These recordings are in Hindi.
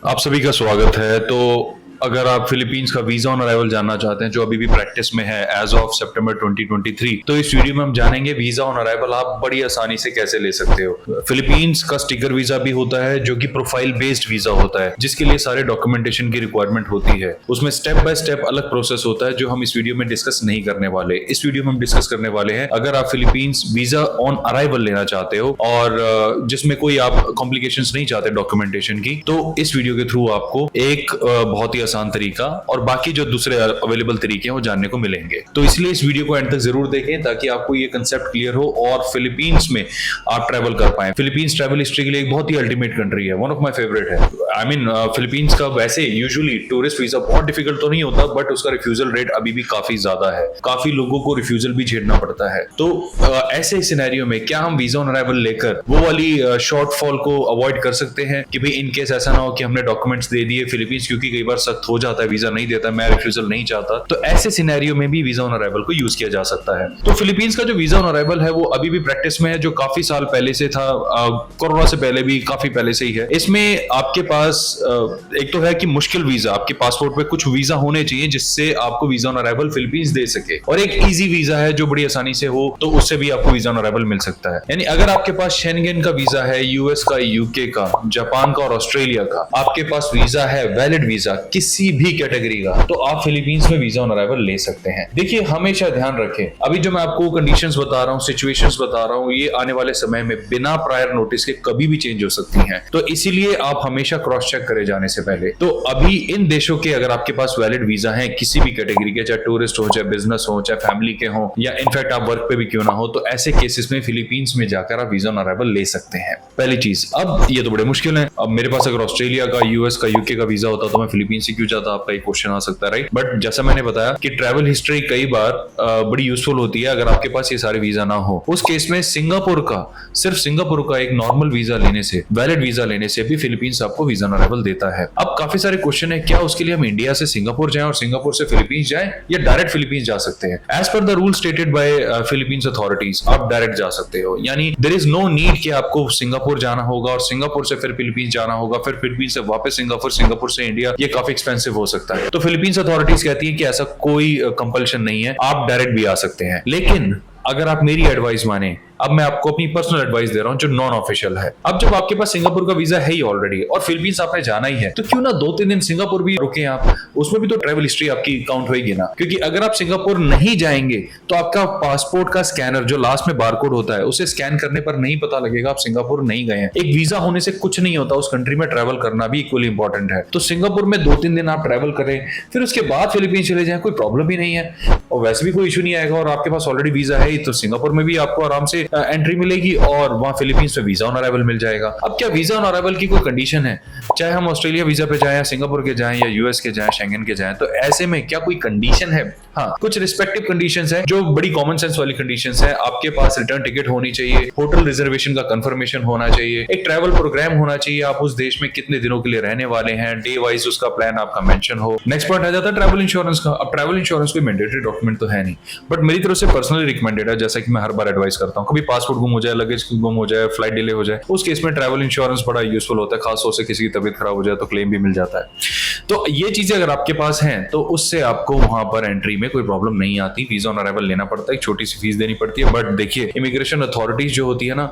आप सभी का स्वागत है। तो अगर आप फिलीपींस का वीजा ऑन अराइवल जानना चाहते हैं जो अभी भी प्रैक्टिस में है एज ऑफ सितंबर 2023, तो इस वीडियो में हम जानेंगे वीजा ऑन अराइवल आप बड़ी आसानी से कैसे ले सकते हो। फिलीपींस का स्टिकर वीजा भी होता है जो कि प्रोफाइल बेस्ड वीजा होता है, जिसके लिए सारे डॉक्यूमेंटेशन की रिक्वायरमेंट होती है। उसमें स्टेप बाय स्टेप अलग प्रोसेस होता है जो हम इस वीडियो में डिस्कस नहीं करने वाले। इस वीडियो में हम डिस्कस करने वाले हैं अगर आप फिलीपींस वीजा ऑन अराइवल लेना चाहते हो और जिसमें कोई आप कॉम्प्लिकेशंस नहीं चाहते डॉक्यूमेंटेशन की, तो इस वीडियो के थ्रू आपको एक बहुत ही आसान तरीका और बाकी जो दूसरे अवेलेबल तरीके हैं वो जानने को मिलेंगे। तो इसलिए इस वीडियो को एंड तक जरूर देखें ताकि आपको ये कंसेप्ट क्लियर हो और फिलीपींस में आप ट्रैवल कर पाए। फिलीपींस ट्रैवल हिस्ट्री के लिए एक बहुत ही अल्टीमेट कंट्री है, वन ऑफ माय फेवरेट है। आई मीन फिलीपींस का वैसे यूजुअली टूरिस्ट वीजा बहुत डिफिकल्ट तो नहीं होता, बट उसका रिफ्यूजल रेट अभी भी काफी ज्यादा है। काफी लोगों को रिफ्यूजल भी झेलना पड़ता है। तो ऐसे सिनेरियो में क्या हम वीजा ऑन अराइवल लेकर वो वाली शॉर्टफॉल को अवॉइड कर सकते हैं कि भाई इन केस ऐसा ना हो कि हमने डॉक्यूमेंट्स दे दिए फिलीपींस, क्योंकि कई बार सख्त हो जाता है, वीजा नहीं देता, मैं रिफ्यूजल नहीं चाहता, तो ऐसे सिनेरियो में भी वीजा ऑन अराइवल को यूज किया जा सकता है। तो फिलीपींस का जो वीजा ऑन अराइवल है वो अभी भी प्रैक्टिस में है, जो काफी साल पहले से था, कोरोना से पहले भी काफी पहले से ही है। इसमें आपके पास एक तो है कि मुश्किल वीजा, आपके पासपोर्ट पे कुछ वीजा होने चाहिए जिससे आपको वीजा ऑन अराइवल फिलीपींस दे सके, और एक इजी वीजा है जो बड़ी आसानी से हो, तो उससे भी आपको वीजा ऑन अराइवल मिल सकता है। यानी अगर आपके पास शेंगेन का वीजा है, यूएस का, यूके का, जापान का और ऑस्ट्रेलिया का, आपके पास वीजा है, वैलिड वीजा किसी भी कैटेगरी का, तो आप फिलीपींस में वीजा ऑन अराइवल ले सकते हैं। देखिए हमेशा ध्यान रखें, अभी जो मैं आपको कंडीशंस बता रहा हूं, सिचुएशंस बता रहा हूं, ये आने वाले समय में बिना प्रायर नोटिस के कभी भी चेंज हो सकती हैं। तो इसीलिए आप हमेशा क्रॉस चेक करे जाने से पहले। तो अभी इन देशों के अगर आपके पास वैलिड वीजा है किसी भी कैटेगरी के, चाहे टूरिस्ट हो, चाहे बिजनेस हो, चाहे फैमिली के हो, या इनफैक्ट आप वर्क पे भी क्यों ना हो, तो ऐसे केसेस में फिलीपींस में जाकर आप वीजा ऑन अराइवल ले सकते हैं। पहली चीज, अब ये तो बड़े मुश्किल है। अब मेरे पास अगर ऑस्ट्रेलिया का, यूएस का, यूके का वीजा होता तो मैं फिलीपींस से क्यों जाता, आपका एक क्वेश्चन आ सकता है, राइट। बट जैसा मैंने बताया कि ट्रैवल हिस्ट्री कई बार बड़ी यूजफुल होती है अगर आपके पास ये सारे वीजा ना हो। उस केस में सिंगापुर का, सिर्फ सिंगापुर का एक नॉर्मल वीजा लेने से, वैलिड वीजा लेने से भी फिलीपींस आपको वीजा ऑन अराइवल देता है। अब काफी सारे क्वेश्चन है, क्या उसके लिए हम इंडिया से सिंगापुर जाएं और सिंगापुर से फिलीपींस जाएं, या डायरेक्ट फिलीपींस जा सकते हैं। As per the rule stated by Philippines authorities आप डायरेक्ट जा सकते हो। यानी देयर इज नो नीड कि आपको सिंगापुर जाना होगा और सिंगापुर से फिर फिलीपींस जाना होगा, फिर फिलीपींस से वापस सिंगापुर, सिंगापुर से इंडिया, ये काफी एक्सपेंसिव हो सकता है। तो फिलीपींस अथॉरिटीज कहती है कि ऐसा कोई कंपल्शन नहीं है, आप डायरेक्ट भी आ सकते हैं। लेकिन अगर आप मेरी एडवाइस माने, अब मैं आपको अपनी पर्सनल एडवाइस दे रहा हूं जो नॉन ऑफिशियल है। अब जब आपके पास सिंगापुर का वीजा है ही ऑलरेडी और फिलीपींस आपने जाना ही है, तो क्यों ना 2-3 दिन सिंगापुर भी रुके आप, उसमें भी तो ट्रैवल हिस्ट्री आपकी काउंट होगी ना। क्योंकि अगर आप सिंगापुर नहीं जाएंगे तो आपका पासपोर्ट का स्कैनर जो लास्ट में बारकोड होता है उसे स्कैन करने पर नहीं पता लगेगा आप सिंगापुर नहीं गए हैं। एक वीजा होने से कुछ नहीं होता, उस कंट्री में ट्रैवल करना भी इक्वली इंपॉर्टेंट है। तो सिंगापुर में 2-3 दिन आप ट्रैवल करें, फिर उसके बाद फिलीपींस चले जाएं, कोई प्रॉब्लम ही नहीं है और वैसे भी कोई इशू नहीं आएगा, और आपके पास ऑलरेडी वीजा है ही, तो सिंगापुर में भी आपको आराम से एंट्री मिलेगी और वहां फिलीपींस में वीजा ऑन अराइवल मिल जाएगा। अब क्या वीजा ऑन अराइवल की कोई कंडीशन है, चाहे हम ऑस्ट्रेलिया वीजा पे जाएं या सिंगापुर के जाएं या यूएस के जाएं, शेंगेन के जाएं, तो ऐसे में क्या कोई कंडीशन है? हाँ, कुछ रिस्पेक्टिव कंडीशंस है जो बड़ी कॉमन सेंस वाली कंडीशंस है। आपके पास रिटर्न टिकट होनी चाहिए, होटल रिजर्वेशन का कंफर्मेशन होना चाहिए, एक ट्रैवल प्रोग्राम होना चाहिए, आप उस देश में कितने दिनों के लिए रहने वाले हैं, डे वाइज उसका प्लान आपका मेंशन हो। नेक्स्ट पॉइंट आ जाता है ट्रैवल इंश्योरेंस का। अब ट्रैवल इंश्योरेंस कोई मैंडेटरी डॉक्यूमेंट तो है नहीं, बट मेरी तरफ से पर्सनली रिकमेंडेड है, जैसा कि मैं हर बार एडवाइस करता हूँ। कभी पासपोर्ट गुम हो जाए, लगेज गुम हो जाए, फ्लाइट डिले हो जाए, उस केस में ट्रैवल इंश्योरेंस बड़ा यूजफुल होता है, खासतौर से किसी की तबीयत खराब हो जाए तो क्लेम भी मिल जाता है। तो ये चीजें अगर आपके पास हैं तो उससे आपको वहां पर एंट्री में कोई प्रॉब्लम नहीं आती। वीजा ऑन अराइवल लेना पड़ता है, एक छोटी सी फीस देनी पड़ती है, बट देखिए इमिग्रेशन अथॉरिटीज जो होती है ना,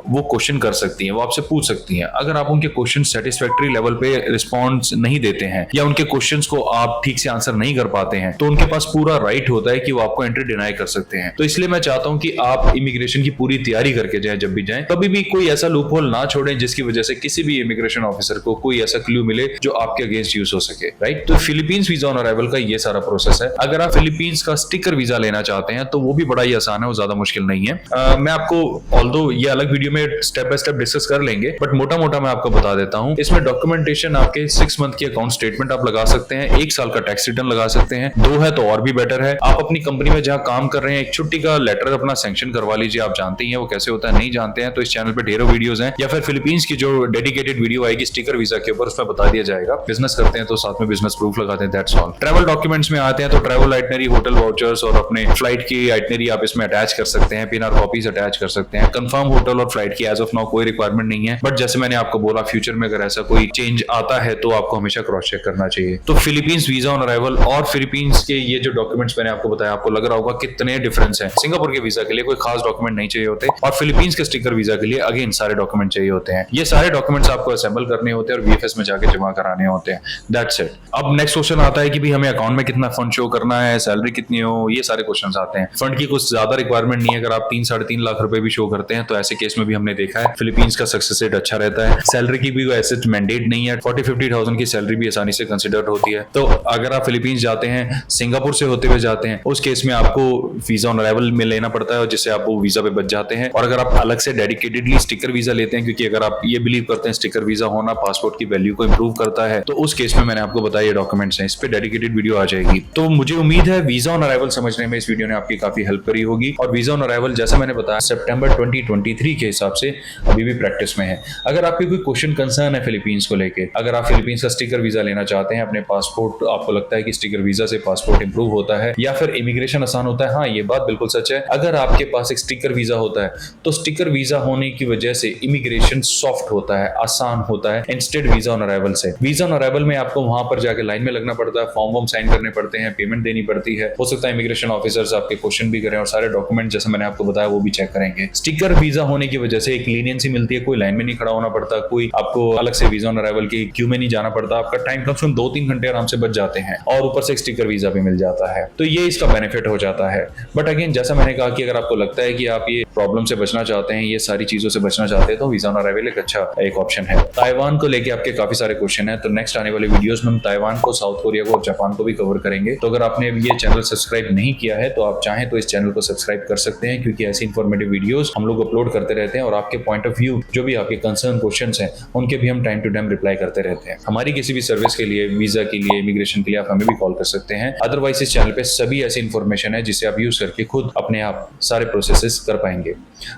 वो क्वेश्चन कर सकती है, वो आपसे पूछ सकती हैं। अगर आप उनके क्वेश्चन सेटिस्फैक्टरी लेवल पे रिस्पॉन्स नहीं देते हैं या उनके क्वेश्चन को आप ठीक से आंसर नहीं कर पाते हैं, तो उनके पास पूरा राइट होता है कि वो आपको एंट्री डिनाई कर सकते हैं। तो इसलिए मैं चाहता हूं कि आप इमिग्रेशन की पूरी तैयारी करके जाएं, जब भी जाएं कभी भी कोई ऐसा लूप होल ना छोड़ें जिसकी वजह से किसी भी इमिग्रेशन ऑफिसर को कोई ऐसा क्लू मिले जो आपके अगेंस्ट यूज हो सके, राइट। तो फिलीपींस वीजा ऑन अराइवल का ये सारा प्रोसेस है। अगर आप फिलीपींस का स्टिकर वीजा लेना चाहते हैं तो वो भी बड़ा ही आसान है, वो ज्यादा मुश्किल नहीं है। मैं आपको ऑल्दो ये अलग वीडियो में स्टेप बाय स्टेप डिस्कस कर लेंगे, बट मोटा मोटा मैं आपको बता देता हूं। इसमें डॉक्यूमेंटेशन आपके 6 मंथ की अकाउंट स्टेटमेंट आप लगा सकते हैं, 1 साल का टैक्स रिटर्न लगा सकते हैं, 2 है तो और भी बेटर है। आप अपनी कंपनी में जहां काम कर रहे हैं एक छुट्टी का लेटर अपना सैंक्शन करवा लीजिए। आप जानते ही हैं वो कैसे होता है, नहीं जानते हैं तो इस चैनल पे ढेरों वीडियोस हैं, या फिर फिलीपींस की जो डेडिकेटेड वीडियो आएगी स्टिकर वीजा के ऊपर, उसमें बता दिया जाएगा। बिजनेस करते हैं तो साथ में बिजनेस प्रूफ लगा दें, दैट्स ऑल। ट्रैवल डॉक्यूमेंट्स में आते हैं तो ट्रैवल आइटनरी, होटल वाउचर्स और अपने फ्लाइट की आइटनरी आप इसमें अटैच कर सकते हैं, पीएनआर कॉपीज अटैच कर सकते हैं। कंफर्म होटल और फ्लाइट की एज ऑफ नाउ कोई रिक्वायरमेंट नहीं है, बट जैसे मैंने आपको बोला फ्यूचर में अगर ऐसा कोई चेंज आता है तो आपको हमेशा क्रॉस चेक करना चाहिए। तो फिलीपींस वीजा ऑन अराइवल और फिलीपींस के ये जो डॉक्यूमेंट्स मैंने आपको बताया, आपको लग रहा होगा कितने डिफरेंस है। सिंगापुर के वीजा के लिए कोई खास डॉक्यूमेंट नहीं चाहिए होते और फिलीपींस के स्टिकर वीजा के लिए अगेन सारे डॉक्यूमेंट चाहिए होते हैं। ये सारे डॉक्यूमेंट्स आपको असेंबल करने होते हैं और वीएफएस में जाके जमा कराने होते हैं, दैट्स इट। अब नेक्स्ट क्वेश्चन आता है कि भी हमें अकाउंट में कितना फंड शो करना है, सैलरी कितनी हो, ये सारे क्वेश्चंस आते हैं। फंड की कुछ ज्यादा रिक्वायरमेंट नहीं है, अगर आप 3-3.5 लाख रुपए भी शो करते हैं तो ऐसे केस में भी हमने देखा है फिलीपींस का सक्सेस रेट अच्छा रहता है। सैलरी की भी कोई ऐसे मैंडेट नहीं है, 40-50,000 की सैलरी भी आसानी से कंसिडर होती है। तो अगर आप फिलीपींस जाते हैं, सिंगापुर से होते हुए जाते हैं, उस केस में आपको वीजा ऑन अराइवल में लेना पड़ता है और जिससे आप वो वीजा पे बच जाते हैं। और अगर आप अलग से डेडिकेटेडली स्टिकर वीजा लेते हैं, क्योंकि अगर आप ये बिलीव करते हैं स्टिकर वीजा होना पासपोर्ट की वैल्यू को इंप्रूव करता है, तो उस केस में मैंने आपको बताया ये डॉक्यूमेंट्स हैं, इस पे डेडिकेटेड वीडियो आ जाएगी। तो मुझे उम्मीद है वीजा ऑन अराइवल समझने में इस वीडियो ने आपकी काफी हेल्प करी होगी। और वीजा ऑन अराइवल जैसा मैंने बताया सितंबर 2023 के हिसाब से अभी भी प्रैक्टिस में है। अगर आपके कोई क्वेश्चन कंसर्न है फिलीपींस को लेके, अगर आप फिलीपींस का स्टिकर वीजा लेना चाहते हैं, अपने पासपोर्ट आपको लगता है कि स्टिकर वीजा से पासपोर्ट इंप्रूव होता है या फिर इमिग्रेशन आसान होता है, हाँ ये बात बिल्कुल सच है। अगर आपके पास एक स्टिकर वीजा होता है तो स्टिकर वीजा होने की वजह से इमिग्रेशन सॉफ्ट होता है, आसान होता है इंस्टेड वीजा ऑन अराइवल से। वीजा ऑन अराइवल में आपको वहां पर जाके लाइन में लगना पड़ता है, फॉर्म वॉर्म साइन करने पड़ते हैं, पेमेंट देनी पड़ती है, हो सकता है इमिग्रेशन ऑफिसर्स आपके क्वेश्चन भी करें और सारे डॉक्यूमेंट जैसे मैंने आपको बताया वो भी चेक करेंगे। स्टिकर वीजा होने की वजह से एक लीनियंसी मिलती है, कोई लाइन में नहीं खड़ा होना पड़ता, कोई आपको अलग से वीजा ऑन अराइवल की क्यू में नहीं जाना पड़ता, आपका टाइम कम से कम 2-3 घंटे आराम से बच जाते हैं और ऊपर से एक स्टिकर वीजा भी मिल जाता है, तो ये इसका बेनिफिट हो जाता है। बट अगेन जैसा मैंने कहा कि अगर आपको लगता है कि आप ये प्रॉब्लम से बचना चाहते हैं, ये सारी चीजों से बचना चाहते हैं, तो वीजा ऑन अराइवल एक अच्छा एक ऑप्शन है। ताइवान को लेके आपके काफी सारे क्वेश्चन है, तो नेक्स्ट आने वाले वीडियोस में हम ताइवान को, साउथ कोरिया को और जापान को भी कवर करेंगे। तो अगर आपने ये चैनल सब्सक्राइब नहीं किया है तो आप चाहें तो इस चैनल को सब्सक्राइब कर सकते हैं, क्योंकि ऐसी इंफॉर्मेटिव वीडियोस हम लोग अपलोड करते रहते हैं और आपके पॉइंट ऑफ व्यू जो भी आपके कंसर्न क्वेश्चंस हैं उनके भी हम टाइम टू टाइम रिप्लाई करते रहते हैं। हमारी किसी भी सर्विस के लिए, वीजा के लिए, इमिग्रेशन के लिए आप हमें भी कॉल कर सकते हैं। अदरवाइज इस चैनल पे सभी ऐसी इंफॉर्मेशन है जिसे आप यूज करके खुद अपने आप सारे प्रोसेसेस कर पाएंगे।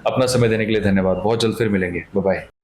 अपना समय देने के लिए धन्यवाद, बहुत जल्द फिर मिलेंगे, बाय बाय।